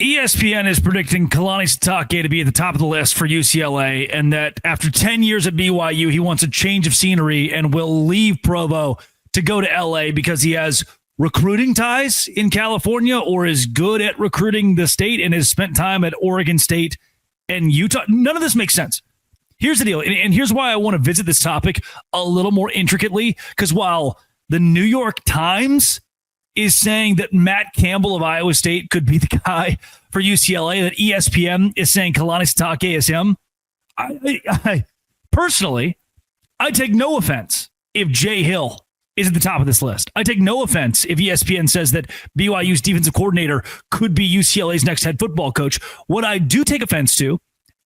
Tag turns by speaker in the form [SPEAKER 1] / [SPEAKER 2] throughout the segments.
[SPEAKER 1] ESPN is predicting Kalani Sitake to be at the top of the list for UCLA, and that after 10 years at BYU, he wants a change of scenery and will leave Provo to go to LA because he has recruiting ties in California or is good at recruiting the state and has spent time at Oregon State and Utah. None of this makes sense. Here's the deal, and here's why I want to visit this topic a little more intricately, because while the New York Times is saying that Matt Campbell of Iowa State could be the guy for UCLA, that ESPN is saying Kalani Sitake is him, I personally, I take no offense if Jay Hill is at the top of this list. I take no offense if ESPN says that BYU's defensive coordinator could be UCLA's next head football coach. What I do take offense to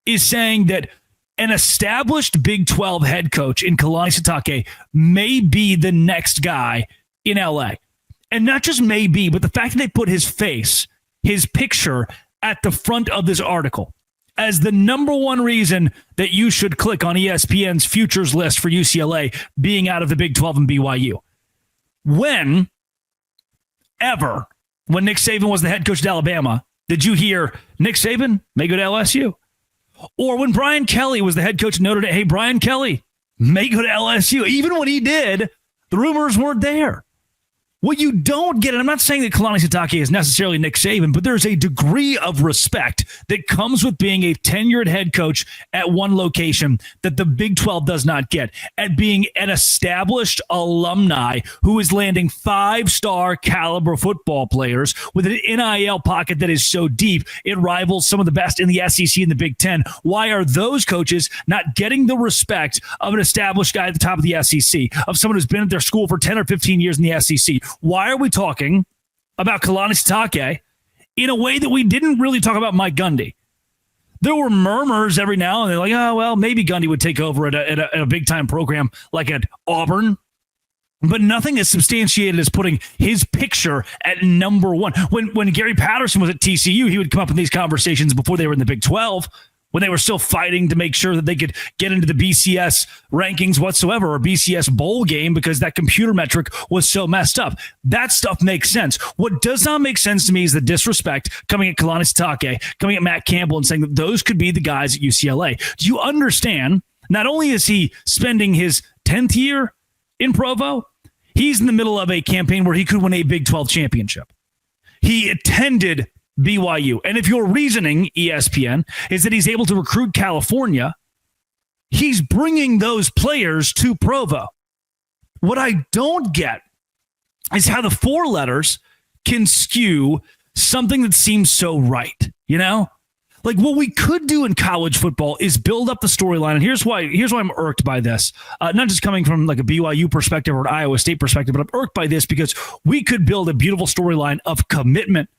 [SPEAKER 1] is saying that an established Big 12 head coach in Kalani Sitake may be the next guy in LA. And not just maybe, but the fact that they put his face, his picture at the front of this article as the number one reason that you should click on ESPN's futures list for UCLA being out of the Big 12 and BYU. When Nick Saban was the head coach at Alabama, did you hear Nick Saban may go to LSU? Or when Brian Kelly was the head coach at Notre Dame, hey, Brian Kelly may go to LSU. Even when he did, the rumors weren't there. What you don't get, and I'm not saying that Kalani Sitake is necessarily Nick Saban, but there's a degree of respect that comes with being a tenured head coach at one location that the Big 12 does not get, at being an established alumni who is landing 5-star caliber football players with an NIL pocket that is so deep it rivals some of the best in the SEC and the Big 10. Why are those coaches not getting the respect of an established guy at the top of the SEC, of someone who's been at their school for 10 or 15 years in the SEC? Why are we talking about Kalani Sitake in a way that we didn't really talk about Mike Gundy? There were murmurs every now and then, like, oh, well, maybe Gundy would take over at a big-time program like at Auburn. But nothing is substantiated as putting his picture at number one. When Gary Patterson was at TCU, he would come up in these conversations before they were in the Big 12, when they were still fighting to make sure that they could get into the BCS rankings whatsoever, or BCS bowl game, because that computer metric was so messed up. That stuff makes sense. What does not make sense to me is the disrespect coming at Kalani Sitake, coming at Matt Campbell, and saying that those could be the guys at UCLA. Do you understand? Not only is he spending his 10th year in Provo, he's in the middle of a campaign where he could win a Big 12 championship. He attended BYU. And if your reasoning, ESPN, is that he's able to recruit California, he's bringing those players to Provo. What I don't get is how the four letters can skew something that seems so right, you know? Like, what we could do in college football is build up the storyline. And here's why I'm irked by this. Not just coming from like a BYU perspective or an Iowa State perspective, but I'm irked by this because we could build a beautiful storyline of commitment,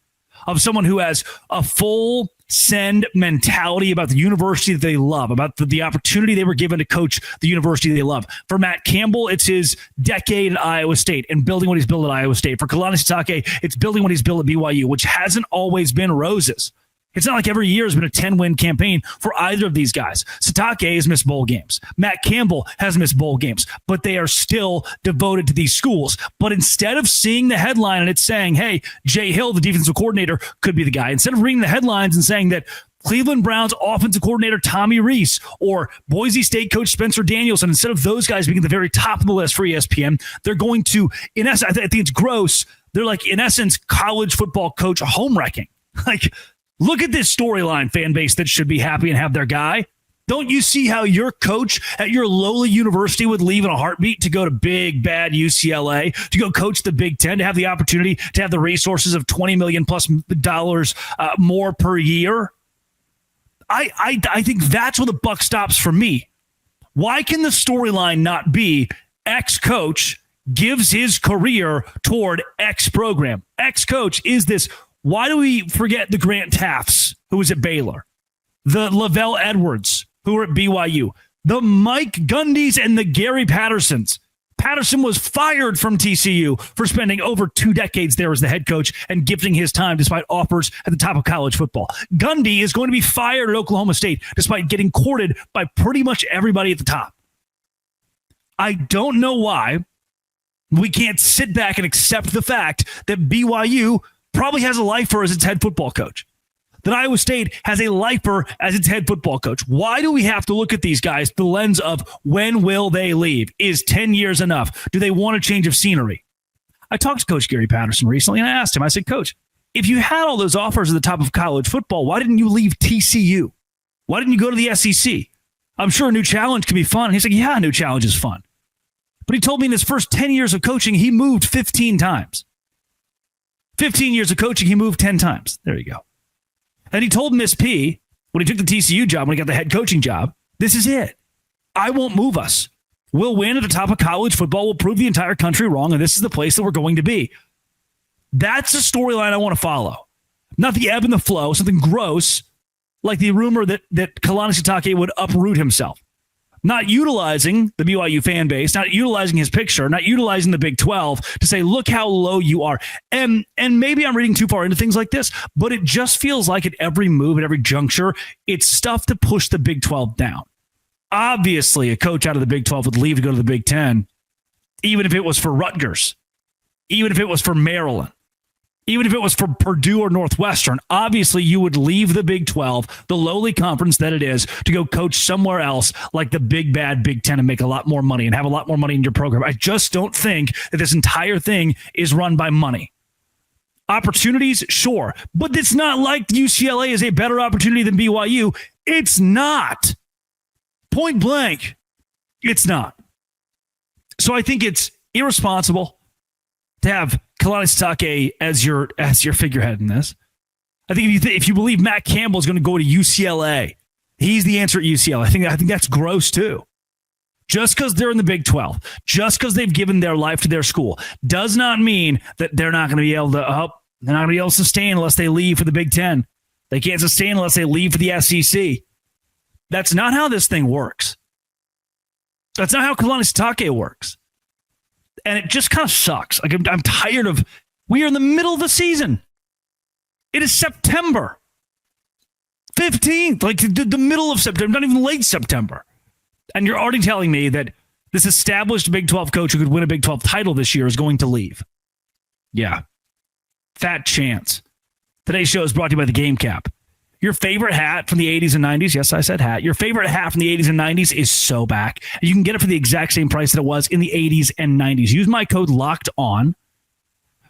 [SPEAKER 1] of someone who has a full send mentality about the university that they love, about the opportunity they were given to coach the university they love. For Matt Campbell, it's his decade at Iowa State and building what he's built at Iowa State. For Kalani Sitake, it's building what he's built at BYU, which hasn't always been roses. It's not like every year has been a 10-win campaign for either of these guys. Sitake has missed bowl games. Matt Campbell has missed bowl games, but they are still devoted to these schools. But instead of seeing the headline and it's saying, hey, Jay Hill, the defensive coordinator, could be the guy, instead of reading the headlines and saying that Cleveland Browns offensive coordinator Tommy Rees or Boise State coach Spencer Danielson, instead of those guys being at the very top of the list for ESPN, they're going to, in essence, I think it's gross, they're like, in essence, college football coach home wrecking. Like, look at this storyline, fan base that should be happy and have their guy. Don't you see how your coach at your lowly university would leave in a heartbeat to go to big, bad UCLA, to go coach the Big Ten, to have the opportunity to have the resources of $20 million plus more per year? I think that's where the buck stops for me. Why can the storyline not be ex-coach gives his career toward X program? Ex-coach is this. Why do we forget the Grant Tafts, who was at Baylor, the Lavelle Edwards, who were at BYU, the Mike Gundys and the Gary Pattersons? Patterson was fired from TCU for spending over 2 decades there as the head coach and gifting his time despite offers at the top of college football. Gundy is going to be fired at Oklahoma State despite getting courted by pretty much everybody at the top. I don't know why we can't sit back and accept the fact that BYU probably has a lifer as its head football coach. that Iowa State has a lifer as its head football coach. Why do we have to look at these guys through the lens of when will they leave? Is 10 years enough? Do they want a change of scenery? I talked to Coach Gary Patterson recently, and I asked him, I said, Coach, if you had all those offers at the top of college football, why didn't you leave TCU? Why didn't you go to the SEC? I'm sure a new challenge can be fun. And he's like, yeah, a new challenge is fun. But he told me in his first 10 years of coaching, he moved 15 times. 15 years of coaching, he moved 10 times. There you go. And he told Miss P, when he took the TCU job, when he got the head coaching job, this is it. I won't move us. We'll win at the top of college football. We'll prove the entire country wrong, and this is the place that we're going to be. That's a storyline I want to follow. Not the ebb and the flow, something gross, like the rumor that Kalani Sitake would uproot himself. Not utilizing the BYU fan base, not utilizing his picture, not utilizing the Big 12 to say, look how low you are. And maybe I'm reading too far into things like this, but it just feels like at every move, at every juncture, it's stuff to push the Big 12 down. Obviously, a coach out of the Big 12 would leave to go to the Big 10, even if it was for Rutgers, even if it was for Maryland, even if it was for Purdue or Northwestern. Obviously, you would leave the Big 12, the lowly conference that it is, to go coach somewhere else like the big, bad Big 10 and make a lot more money and have a lot more money in your program. I just don't think that this entire thing is run by money. Opportunities, sure, but it's not like UCLA is a better opportunity than BYU. It's not. Point blank, it's not. So I think it's irresponsible to have Kalani Sitake as your figurehead in this. I think if you believe Matt Campbell is going to go to UCLA, he's the answer at UCLA. I think that's gross too. Just because they're in the Big 12, just because they've given their life to their school, does not mean that they're not going to be able to. They're not going to be able to sustain unless they leave for the Big 10. They can't sustain unless they leave for the SEC. That's not how this thing works. That's not how Kalani Sitake works. And it just kind of sucks. Like I'm tired of, we are in the middle of the season. It is September 15th, like the middle of September, not even late September. And you're already telling me that this established Big 12 coach who could win a Big 12 title this year is going to leave. Yeah. Fat chance. Today's show is brought to you by the Game Cap. Your favorite hat from the 80s and 90s, yes, I said hat. Your favorite hat from the 80s and 90s is so back. You can get it for the exact same price that it was in the 80s and 90s. Use my code LOCKEDON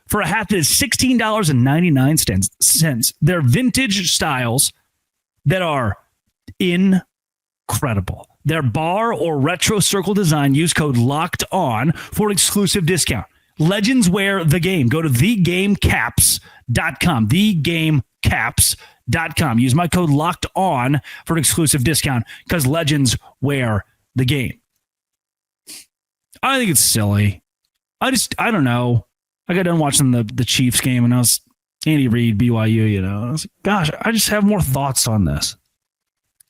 [SPEAKER 1] for a hat that is $16.99. They're vintage styles that are incredible. They're bar or retro circle design. Use code LOCKEDON for an exclusive discount. Legends wear the game. Go to thegamecaps.com. Thegamecaps.com. Use my code Locked On for an exclusive discount because legends wear the game. I think it's silly. I don't know. I got done watching the Chiefs game and I was Andy Reid, BYU, you know. I was like, gosh, I just have more thoughts on this.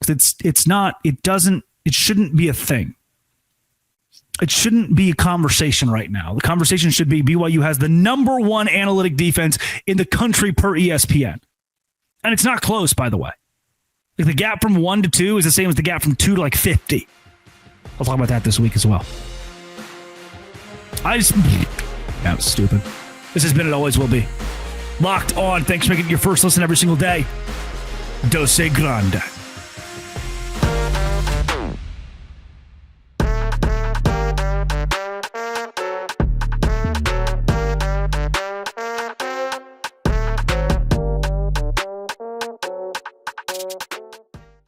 [SPEAKER 1] It shouldn't be a thing. It shouldn't be a conversation right now. The conversation should be BYU has the number one analytic defense in the country per ESPN. And it's not close, by the way. Like the gap from 1 to 2 is the same as the gap from 2 to like 50. I'll talk about that this week as well. That was stupid. This has been It Always Will Be. Locked On. Thanks for making it your first listen every single day. Dose Grande.